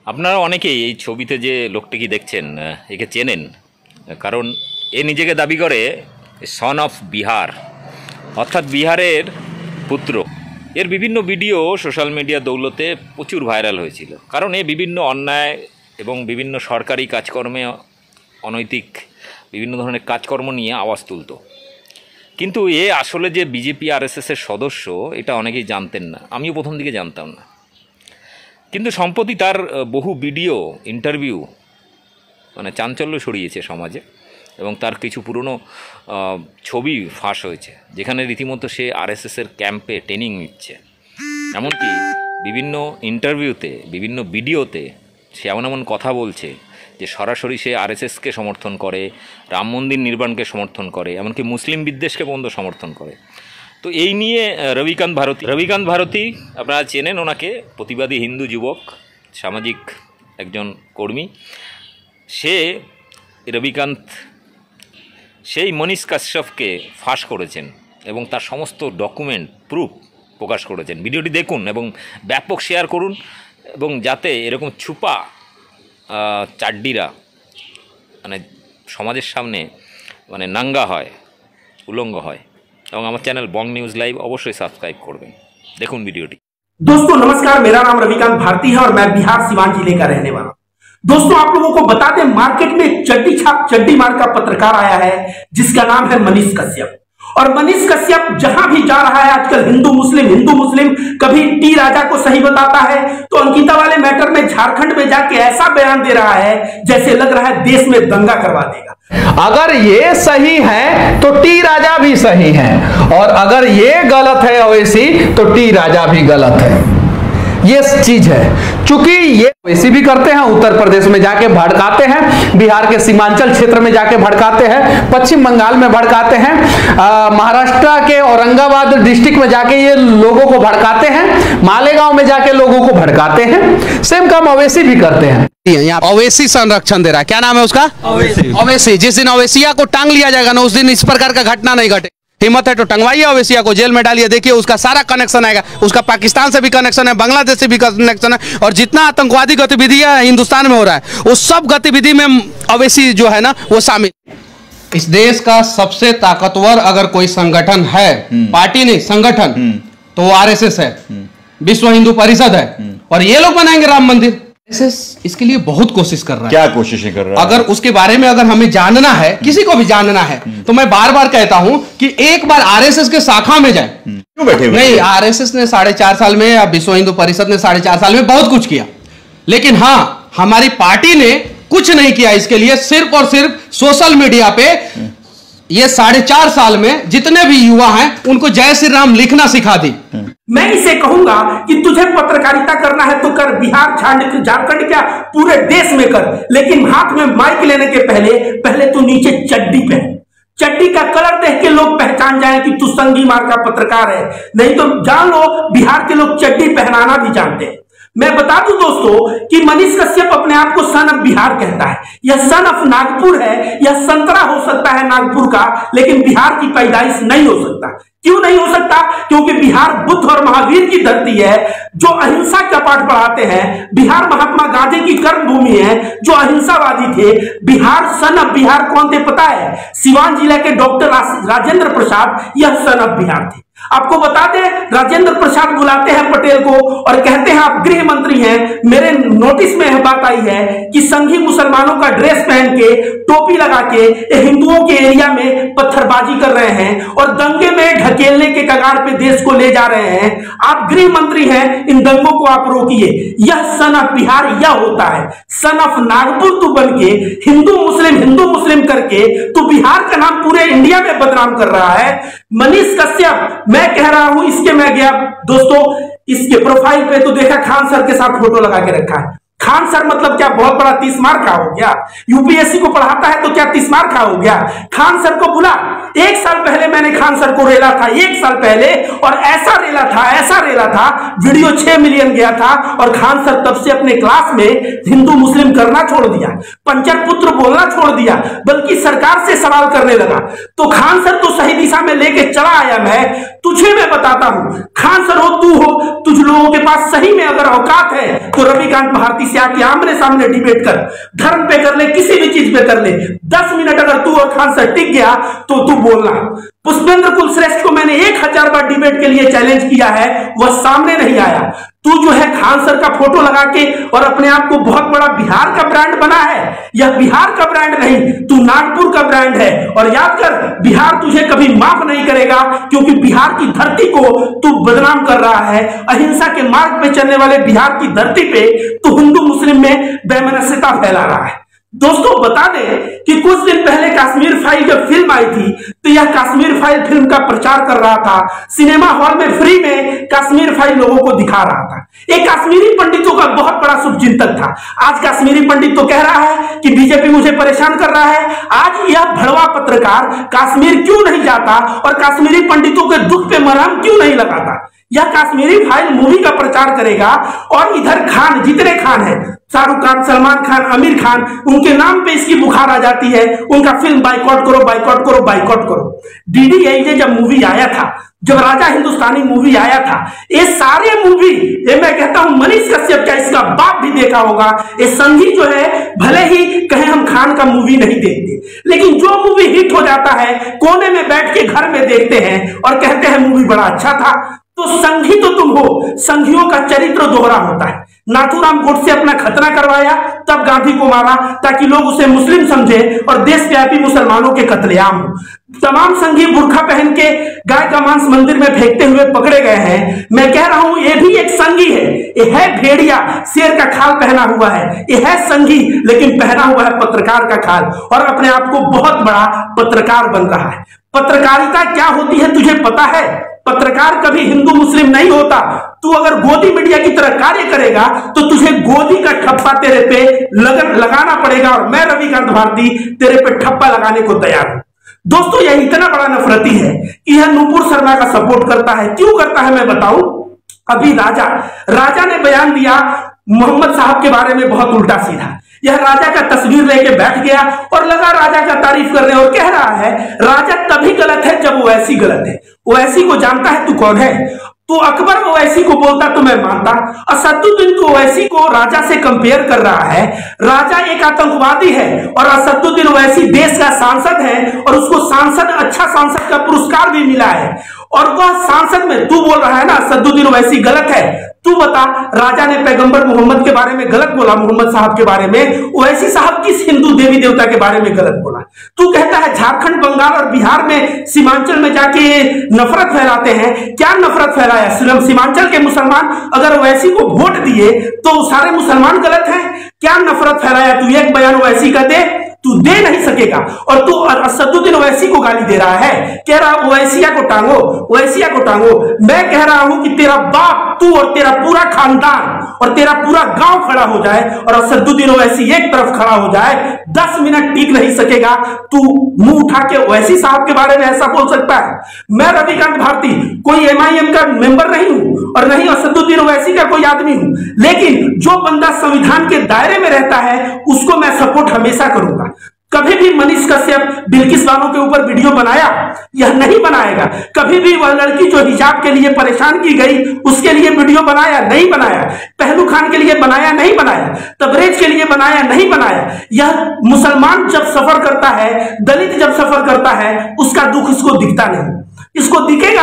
আপনারা অনেকেই এই ছবিতে যে লোকটিকে দেখছেন একে চেনেন, কারণ এ নিজেকে দাবি করে সন অফ বিহার, অর্থাৎ বিহারের পুত্র। এর বিভিন্ন ভিডিও সোশ্যাল মিডিয়া দৌলতে প্রচুর ভাইরাল হয়েছিল, কারণ এ বিভিন্ন অন্যায় এবং বিভিন্ন সরকারি কাজকর্মে, অনৈতিক বিভিন্ন ধরনের কাজকর্ম নিয়ে আওয়াজ তুলত। কিন্তু এ আসলে যে বিজেপি আরএসএসের সদস্য এটা অনেকেই জানতেন না, আমিও প্রথম দিকে জানতাম না। কিন্তু সম্প্রতি তার বহু ভিডিও, ইন্টারভিউ চাঞ্চল্য ছড়িয়েছে সমাজে, এবং তার কিছু পুরনো ছবি ফাঁস হয়েছে, যেখানে রীতিমতো সে আরএসএসের ক্যাম্পে ট্রেনিং নিচ্ছে। এমনকি বিভিন্ন ইন্টারভিউতে, বিভিন্ন ভিডিওতে সে এমন এমন কথা বলছে যে সরাসরি সে আরএসএসকে সমর্থন করে, রাম মন্দির নির্মাণকে সমর্থন করে, এমনকি মুসলিম বিদ্বেষকে পর্যন্ত সমর্থন করে। তো এই নিয়ে রবিকান্ত ভারতী আপনারা চেনেন ওনাকে, প্রতিবাদী হিন্দু যুবক, সামাজিক একজন কর্মী। সেই মনীষ কাশ্যপকে ফাঁস করেছেন এবং তার সমস্ত ডকুমেন্ট, প্রুফ প্রকাশ করেছেন। ভিডিওটি দেখুন এবং ব্যাপক শেয়ার করুন, এবং যাতে এরকম ছুপা চাড্ডিরা সমাজের সামনে নাঙ্গা হয়, উলঙ্গ হয়। এবং আমার চ্যানেল বং নিউজ लाइव अवश्य सब्सक्राइब करबें। देखुन वीडियोटी। दोस्तों नमस्कार, मेरा नाम रविकांत भारती है और मैं बिहार सिवान जिले का रहने वाला हूं। दोस्तों आप लोगों को बता दें, मार्केट में चड्डी छाप चड्डी मार का पत्रकार आया है जिसका नाम है मनीष कश्यप। और मनीष कश्यप जहां भी जा रहा है आजकल हिंदू मुस्लिम, कभी टी राजा को सही बताता है तो अंकिता वाले मैटर में झारखंड में जाके ऐसा बयान दे रहा है जैसे लग रहा है देश में दंगा करवा देगा। अगर ये सही है तो टी राजा भी सही है, और अगर ये गलत है ओवैसी तो टी राजा भी गलत है। ये चीज है, चूंकि ये वैसे भी करते हैं, उत्तर प्रदेश में जाके भड़काते हैं, बिहार के सीमांचल क्षेत्र में जाके भड़काते हैं, पश्चिम बंगाल में भड़काते हैं, महाराष्ट्र के औरंगाबाद डिस्ट्रिक्ट में जाके ये लोगों को भड़काते हैं, मालेगांव में जाके लोगों को भड़काते हैं। सेम काम ओवैसी भी करते हैं। ओवैसी संरक्षण दे रहा है, क्या नाम है उसका? ओवैसी। जिस दिन ओवैसिया को टांग लिया जाएगा ना, उस दिन इस प्रकार का घटना नहीं घटे। हिम्मत है तो टंगवाइए ओवैसिया को, जेल में डालिए, देखिए उसका सारा कनेक्शन आएगा। उसका पाकिस्तान से भी कनेक्शन है, बांग्लादेश से भी कनेक्शन है, और जितना आतंकवादी गतिविधि है हिंदुस्तान में हो रहा है उस सब गतिविधि में ओवैसी जो है ना वो शामिल। इस देश का सबसे ताकतवर अगर कोई संगठन है, पार्टी नहीं संगठन, तो वो आरएसएस है, विश्व हिंदू परिषद है, और ये लोग बनाएंगे राम मंदिर। इसके लिए बहुत कोशिश कर रहा है। क्या कोशिशें कर रहा है? अगर उसके बारे में अगर हमें जानना है, किसी को भी जानना है, तो मैं बार बार कहता हूं कि एक बार आरएसएस के शाखा में जाए। क्यों बैठे हुए? नहीं, आरएसएस ने 4.5 साल में, या विश्व हिंदू परिषद ने 4.5 साल में बहुत कुछ किया, लेकिन हाँ हमारी पार्टी ने कुछ नहीं किया। इसके लिए सिर्फ और सिर्फ सोशल मीडिया पे ये 4.5 साल में जितने भी युवा हैं उनको जय श्री राम लिखना सिखा दी। मैं इसे कहूंगा कि तुझे पत्रकारिता करना है तो कर, बिहार झारखंड क्या पूरे देश में कर, लेकिन हाथ में माइक लेने के पहले तू नीचे चड्डी पहन। चड्डी का कलर देख के लोग पहचान जाए कि तू संगी मार का पत्रकार है, नहीं तो जान लो बिहार के लोग चड्डी पहनाना भी जानते हैं। मैं बता दूं दोस्तों कि मनीष कश्यप अपने आप को सन ऑफ बिहार कहता है। यह सन ऑफ नागपुर है, यह संतरा हो सकता है नागपुर का, लेकिन बिहार की पैदाइश नहीं हो सकता। क्यों नहीं हो सकता? क्योंकि बिहार बुद्ध और महावीर की धरती है जो अहिंसा का पाठ पढ़ाते हैं। बिहार महात्मा गांधी की कर्म भूमि है जो अहिंसावादी थे। बिहार सन ऑफ बिहार कौन थे पता है? सिवान जिले के डॉक्टर राजेंद्र प्रसाद, यह सन ऑफ बिहार थे। आपको बता दें, राजेंद्र प्रसाद बुलाते हैं पटेल को और कहते हैं आप गृह मंत्री हैं, मेरे नोटिस में यह बात आई है कि संघी मुसलमानों का ड्रेस पहन के, टोपी लगा के हिंदुओं के एरिया में पत्थरबाजी कर रहे हैं और दंगे में ढकेलने के कगार पे देश को ले जा रहे हैं। आप गृह मंत्री हैं, इन दंगों को आप रोकिए। यह सन ऑफ बिहार यह होता है। सन ऑफ नागपुर तू बन के हिंदू मुस्लिम करके तू बिहार का नाम पूरे इंडिया में बदनाम कर रहा है। मनीष कश्यप, मैं कह रहा हूं, इसके मैं गया दोस्तों, इसके प्रोफाइल पे तो देखा खान सर के साथ फोटो लगा के रखा है। खान सर मतलब क्या बहुत बड़ा 30 मार खा हो गया? यूपीएससी को पढ़ाता है तो क्या 30 मार खा हो गया? खान सर को बुला। 1 साल पहले मैंने खान सर को रेला था, 1 साल पहले, और ऐसा रेला था, वीडियो 6 मिलियन गया था, और खान सर तब से अपने क्लास में हिंदू मुस्लिम करना छोड़ दिया, पंचर पुत्र बोलना छोड़ दिया, बल्कि सरकार से सवाल करने लगा। तो खान सर तो सही दिशा में लेके चला आया। मैं तुझे मैं बताता हूं, खान सर हो, तू हो, तुझ लोगों के पास सही में अगर औकात है तो रविकांत भारती से आके आमने सामने डिबेट कर, धर्म पे कर ले, किसी भी चीज पे कर ले। 10 मिनट अगर तू और खान सर टिक गया तो तू बोलना। पुष्पेंद्र कुलश्रेष्ठ को मैंने 1000 बार डिबेट के लिए चैलेंज किया है, वह सामने नहीं आया। तू जो है खान सर का फोटो लगा के और अपने आप को बहुत बड़ा बिहार का ब्रांड बना है। यह बिहार का ब्रांड नहीं, तू नागपुर का ब्रांड है। और याद कर, बिहार तुझे कभी माफ नहीं करेगा, क्योंकि बिहार की धरती को तू बदनाम कर रहा है। अहिंसा के मार्ग पे चलने वाले बिहार की धरती पे तू हिंदू मुस्लिम में वैमनस्यता फैला रहा है। दोस्तों बता दें कि कुछ दिन पहले कश्मीर फाइल जब फिल्म आई थी तो यह कश्मीर फाइल फिल्म का प्रचार कर रहा था, सिनेमा हॉल में फ्री में कश्मीर फाइल लोगों को दिखा रहा था। एक कश्मीरी पंडितों का बहुत बड़ा शुभचिंतक था। आज कश्मीरी पंडित तो कह रहा है कि बीजेपी मुझे परेशान कर रहा है। आज यह भड़वा पत्रकार कश्मीर क्यों नहीं जाता और कश्मीरी पंडितों के दुख पे मरहम क्यों नहीं लगाता? यह कश्मीरी फाइल मूवी का प्रचार करेगा और इधर खान, जितने खान है, शाहरुख खान, सलमान खान, आमिर खान, उनके नाम पे इसकी बुखार आ जाती है। उनका फिल्म बाइकआउट करो, बाइकआउट करो, बाइकआउट करो। डीडीएलजे जब मूवी आया था, जब राजा हिंदुस्तानी मूवी आया था, ये सारे मूवी, ये मैं कहता हूं मनीष कश्यप का इसका बाप भी देखा होगा। ये संघी जो है, भले ही कहें हम खान का मूवी नहीं देखते, लेकिन जो मूवी हिट हो जाता है कोने में बैठ के घर में देखते हैं और कहते हैं मूवी बड़ा अच्छा था। तो संघी तो तुम हो, संघियों का चरित्र दोहरा होता है। नाथूराम गोडसे अपना खतना करवाया, तब गांधी को मारा ताकि लोग उसे मुस्लिम समझे और देशव्यापी मुसलमानों के कत्लेआम हो। तमाम संघी बुर्खा पहन के गाय का मांस मंदिर में फेंकते हुए पकड़े गए हैं। मैं कह रहा हूं ये भी एक संघी है। ये है भेड़िया, शेर का खाल पहना हुआ है। ये है संघी, लेकिन पहना हुआ है पत्रकार का खाल और अपने आप को बहुत बड़ा पत्रकार बन रहा है। पत्रकारिता क्या होती है तुझे पता है? पत्रकार कभी हिंदू मुस्लिम नहीं होता। तू अगर गोदी मीडिया की तरह कार्य करेगा तो तुझे गोदी का ठप्पा तेरे पे लगाना पड़ेगा, और मैं रविकांत भारती तेरे पे ठप्पा लगाने को तैयार हूं। दोस्तों यह इतना बड़ा नफरती है कि यह नुपुर शर्मा का सपोर्ट करता है। क्यों करता है मैं बताऊं। अभी राजा ने बयान दिया मोहम्मद साहब के बारे में बहुत उल्टा सीधा। यह राजा का तस्वीर लेके बैठ गया और लगा राजा का तारीफ करने और कह रहा है राजा तभी गलत है जब ओवैसी गलत है। ओवैसी को जानता है तू कौन है? तो अकबर ओवैसी को बोलता तो मैं मानता। असदुद्दीन ओवैसी को राजा से कंपेयर कर रहा है। राजा एक आतंकवादी है और असदुद्दीन ओवैसी देश का सांसद है और उसको अच्छा सांसद का पुरस्कार भी मिला है। और वह सांसद में तू बोल रहा है ना असदुद्दीन ओवैसी गलत है। तू बता, राजा ने पैगंबर मोहम्मद के बारे में गलत बोला, मोहम्मद साहब के बारे में। ओवैसी साहब किस हिंदू देवी देवता के बारे में गलत बोला? तू कहता है झारखंड, बंगाल और बिहार में, सीमांचल में जाके नफरत फैलाते हैं। क्या नफरत फैलाया? सीमांचल के मुसलमान अगर ओवैसी को वोट दिए तो सारे मुसलमान गलत हैं? क्या नफरत फैलाया? तू एक बयान ओवैसी का दे, तू दे नहीं सकेगा। और तू असदुद्दीन ओवैसी को गाली दे रहा है, कह रहा ओवैसिया को टांगो, ओवैसिया को टांगो। मैं कह रहा हूं कि तेरा बाप, तू और तेरा पूरा खानदान और तेरा पूरा गांव खड़ा हो जाए और असदुद्दीन ओवैसी एक तरफ खड़ा हो जाए, 10 मिनट टिक नहीं सकेगा। तू मुंह उठा के ओवैसी साहब के बारे में ऐसा बोल सकता है? मैं रविकांत भारती कोई MIM का मेंबर नहीं हूं और नहीं असदुद्दीन ओवैसी का कोई आदमी हूं, लेकिन जो बंदा संविधान के दायरे में रहता है उसको मैं सपोर्ट हमेशा करूंगा। कभी भी मनीष कश्यप बिल्किस बानो के ऊपर वीडियो बनाया? यह नहीं बनाएगा। कभी भी वह लड़की जो हिजाब के लिए परेशान की गई उसके लिए वीडियो बनाया? नहीं बनाया। पहलू खान के लिए बनाया? नहीं बनाया। तबरेज के लिए बनाया? नहीं बनाया। यह मुसलमान जब सफर करता है, दलित जब सफर करता है, उसका दुख इसको दिखता नहीं। इसको दिखेगा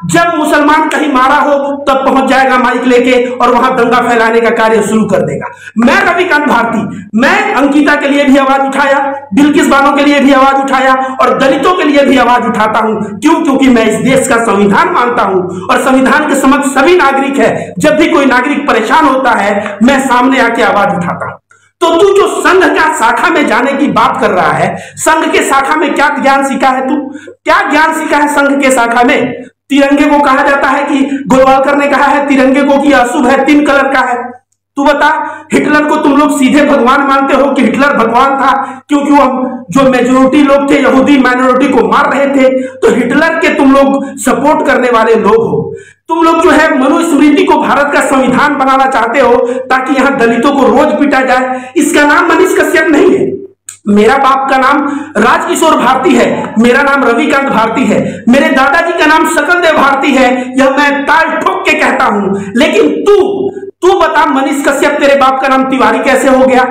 जब मुसलमान कहीं मारा हो तब पहुंच जाएगा माइक लेके और वहां दंगा फैलाने का कार्य शुरू कर देगा। मैं रविकांत भारती, मैं अंकिता के लिए भी आवाज उठाया, बिल्किस बानो के लिए भी आवाज उठाया और दलितों के लिए भी आवाज उठाता हूं। क्यों? क्योंकि मैं इस देश का संविधान मानता हूं और संविधान के समक्ष सभी नागरिक है। जब भी कोई नागरिक परेशान होता है मैं सामने आके आवाज उठाता हूं। तो तू जो संघ का शाखा में जाने की बात कर रहा है, संघ के शाखा में क्या ज्ञान सीखा है तू? क्या ज्ञान सीखा है संघ के शाखा में? तिरंगे को कहा जाता है कि गोलवालकर ने कहा है तिरंगे को कि अशुभ है, 3 कलर का है। तू बता, हिटलर को तुम लोग सीधे भगवान मानते हो कि हिटलर भगवान था क्योंकि वो जो मेजोरिटी लोग थे यहूदी माइनॉरिटी को मार रहे थे? तो हिटलर के तुम लोग सपोर्ट करने वाले लोग हो। तुम लोग जो है मनुस्मृति को भारत का संविधान बनाना चाहते हो ताकि यहां दलितों को रोज पीटा जाए। इसका नाम मनीष कश्यप नहीं है। मेरा बाप का नाम राजकिशोर भारती है, मेरा नाम रविकांत भारती है, मेरे दादाजी का नाम सकलदेव भारती है। यह मैं ताल ठोक के कहता हूं। लेकिन तू बता मनीष कश्यप, तेरे बाप का नाम तिवारी कैसे हो गया?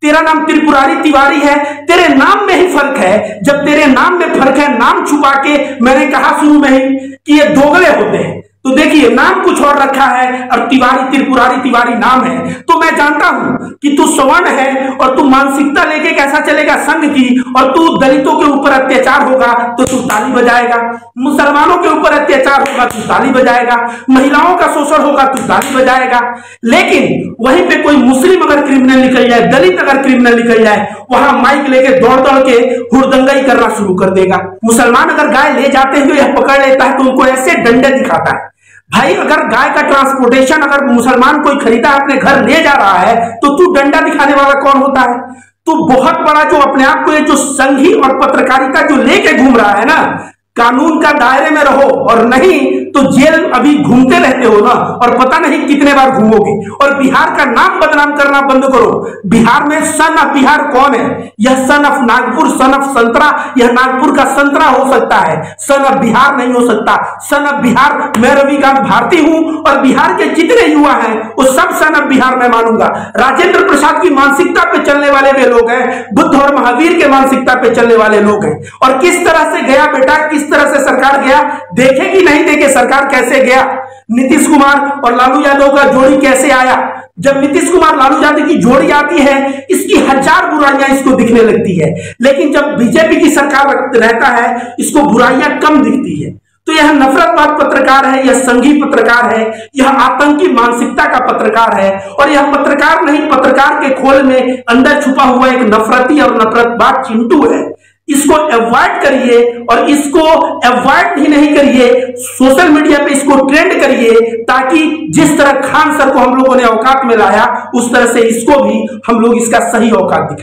तेरा नाम त्रिपुरारी तिवारी है, तेरे नाम में ही फर्क है। जब तेरे नाम में फर्क है, नाम छुपा के मैंने कहा शुरू में ही कि ये दोगले होते हैं। तो देखिए, नाम कुछ और रखा है और तिवारी, त्रिपुरारी तिवारी नाम है। तो मैं जानता हूं कि तू सवर्ण है और तू मानसिकता लेके कैसा चलेगा संघ की, और तू दलितों के ऊपर अत्याचार होगा तो तू ताली बजाएगा, मुसलमानों के ऊपर अत्याचार होगा तू ताली बजाएगा, महिलाओं का शोषण होगा तू ताली बजाएगा। लेकिन वहीं पे कोई मुस्लिम अगर क्रिमिनल निकल जाए, दलित अगर क्रिमिनल निकल जाए, वहां माइक लेके दौड़ दौड़ के हुड़दंगाई करना शुरू कर देगा। मुसलमान अगर गाय ले जाते हुए यह पकड़ लेता है तो उनको ऐसे डंडे दिखाता है। भाई, अगर गाय का ट्रांसपोर्टेशन अगर मुसलमान कोई खरीदा अपने घर ले जा रहा है तो तू डंडा दिखाने वाला कौन होता है? तू बहुत बड़ा जो अपने आप को ये जो संघी और पत्रकारिता जो लेके घूम रहा है ना, कानून का दायरे में रहो, और नहीं तो जेल अभी घूमते रहते हो ना, और पता नहीं कितने बार घूमोगे। और बिहार का नाम बदनाम करना बंद करो। बिहार में सन ऑफ बिहार कौन है? यह son of Nagpur, son of संतरा, यह नागपुर का संतरा हो सकता है, सन ऑफ बिहार नहीं हो सकता। सन ऑफ बिहार मैं रविकांत भारती हूं, और बिहार के जितने युवा हैं वो सब सन ऑफ बिहार मैं मानूंगा। राजेंद्र प्रसाद की मानसिकता पे चलने वाले वे लोग हैं, बुद्ध और महावीर के मानसिकता पे चलने वाले लोग हैं। और किस तरह से गया बेटा, किस तरह से सरकार गया, देखे कि नहीं देखे सरकार कैसे गया? नीतीश कुमार और लालू यादव का जोड़ी कैसे आया? जब नीतीश कुमार लालू यादव की जोड़ी आती है, इसकी हजार बुराइयां इसको दिखने लगती है, लेकिन जब बीजेपी की सरकार रहता है, इसको बुराइयां कम दिखती है। तो यह नफरतवाद पत्रकार है, यह संघी पत्रकार है, यह आतंकी मानसिकता का पत्रकार है, और यह पत्रकार नहीं, पत्रकार के खोल में अंदर छुपा हुआ एक नफरती और नफरतवाद चिंटू है। इसको अवॉइड करिए, और इसको अवॉइड ही नहीं करिए, सोशल मीडिया पे इसको ट्रेंड करिए, ताकि जिस तरह खान सर को हम लोगों ने औकात में लाया, उस तरह से इसको भी हम लोग इसका सही औकात दिखाएं।